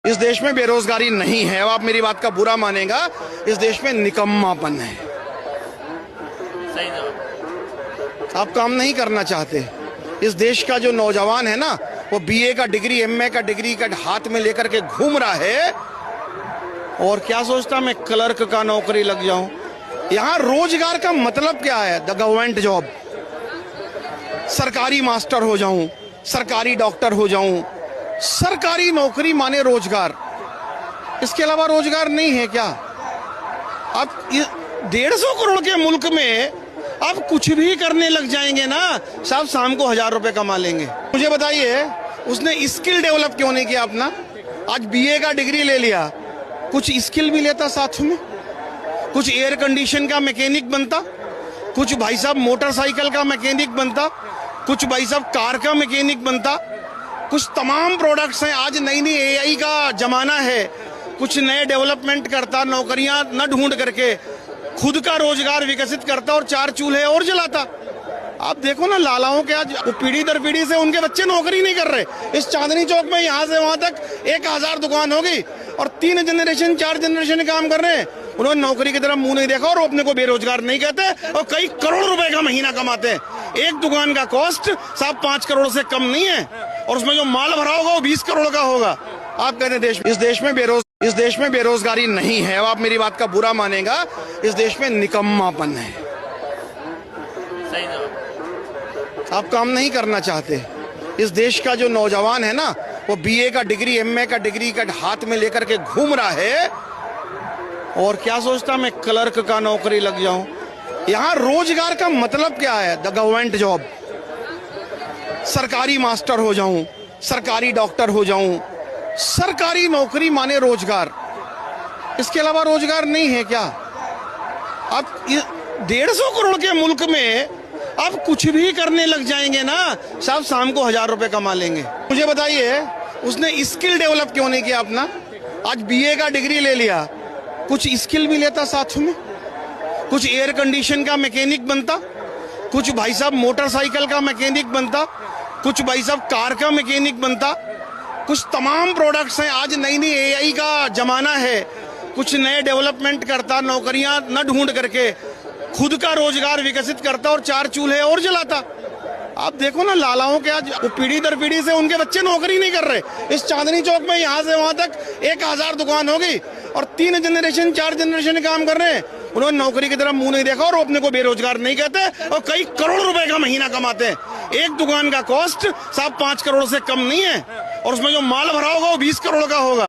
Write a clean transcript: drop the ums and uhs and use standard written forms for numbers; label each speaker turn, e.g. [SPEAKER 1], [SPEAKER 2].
[SPEAKER 1] इस देश में बेरोजगारी नहीं है, आप मेरी बात का बुरा मानेगा, इस देश में निकम्मापन है।
[SPEAKER 2] सही जवाब।
[SPEAKER 1] आप काम नहीं करना चाहते। इस देश का जो नौजवान है ना, वो बीए का डिग्री, एमए का डिग्री का हाथ में लेकर के घूम रहा है और क्या सोचता मैं क्लर्क का नौकरी लग जाऊं। यहां रोजगार का मतलब क्या है? द गवर्नमेंट जॉब, सरकारी मास्टर हो जाऊं, सरकारी डॉक्टर हो जाऊं। सरकारी नौकरी माने रोजगार, इसके अलावा रोजगार नहीं है क्या? आप 150 करोड़ के मुल्क में आप कुछ भी करने लग जाएंगे ना, साहब शाम को 1000 रुपए कमा लेंगे। मुझे बताइए, उसने स्किल डेवलप क्यों नहीं किया अपना? आज बीए का डिग्री ले लिया, कुछ स्किल भी लेता साथ में, कुछ एयर कंडीशन का मैकेनिक बनता, कुछ भाई साहब मोटरसाइकिल का मैकेनिक बनता, कुछ भाई साहब कार का मैकेनिक बनता। कुछ तमाम प्रोडक्ट्स हैं, आज नई नई एआई का जमाना है, कुछ नए डेवलपमेंट करता, नौकरियां न ढूंढ करके खुद का रोजगार विकसित करता और 4 चूल्हे और जलाता। आप देखो ना, लालाओं के आज पीढ़ी दर पीढ़ी से उनके बच्चे नौकरी नहीं कर रहे। इस चांदनी चौक में यहाँ से वहां तक 1000 दुकान होगी और 3 जनरेशन 4 जनरेशन काम कर रहे हैं। उन्होंने नौकरी की तरफ मुंह नहीं देखा और अपने को बेरोजगार नहीं कहते और कई करोड़ रुपए का महीना कमाते हैं। एक दुकान का कॉस्ट साहब 5 करोड़ से कम नहीं है और उसमें जो माल भरा होगा वो 20 करोड़ का होगा। आप कहते हैं इस देश में बेरोजगारी नहीं है, आप मेरी बात का बुरा मानेगा, इस देश में निकम्मापन है।
[SPEAKER 2] सही जवाब।
[SPEAKER 1] आप काम नहीं करना चाहते। इस देश का जो नौजवान है ना, वो बीए का डिग्री, एमए का डिग्री का हाथ में लेकर के घूम रहा है और क्या सोचता मैं क्लर्क का नौकरी लग जाऊं। यहां रोजगार का मतलब क्या है? द गवर्नमेंट जॉब, सरकारी मास्टर हो जाऊं, सरकारी डॉक्टर हो जाऊं। सरकारी नौकरी माने रोजगार, इसके अलावा रोजगार नहीं है क्या? आप 150 करोड़ के मुल्क में आप कुछ भी करने लग जाएंगे ना, साहब शाम को 1000 रुपए कमा लेंगे। मुझे बताइए, उसने स्किल डेवलप क्यों नहीं किया अपना? आज बीए का डिग्री ले लिया, कुछ स्किल भी लेता साथ में, कुछ एयर कंडीशन का मैकेनिक बनता, कुछ भाई साहब मोटरसाइकिल का मैकेनिक बनता, कुछ भाई साहब कार का मैकेनिक बनता। कुछ तमाम प्रोडक्ट्स हैं, आज नई नई एआई का जमाना है, कुछ नए डेवलपमेंट करता, नौकरियां न ढूंढ करके खुद का रोजगार विकसित करता और 4 चूल्हे और जलाता। आप देखो ना, लालाओं के आज पीढ़ी दर पीढ़ी से उनके बच्चे नौकरी नहीं कर रहे। इस चांदनी चौक में यहाँ से वहां तक 1000 दुकान होगी और 3 जनरेशन 4 जनरेशन काम कर रहे हैं। उन्होंने नौकरी की तरफ मुंह नहीं देखा और अपने को बेरोजगार नहीं कहते और कई करोड़ रुपए का महीना कमाते हैं। एक दुकान का कॉस्ट साहब 5 करोड़ से कम नहीं है और उसमें जो माल भरा होगा वो 20 करोड़ का होगा।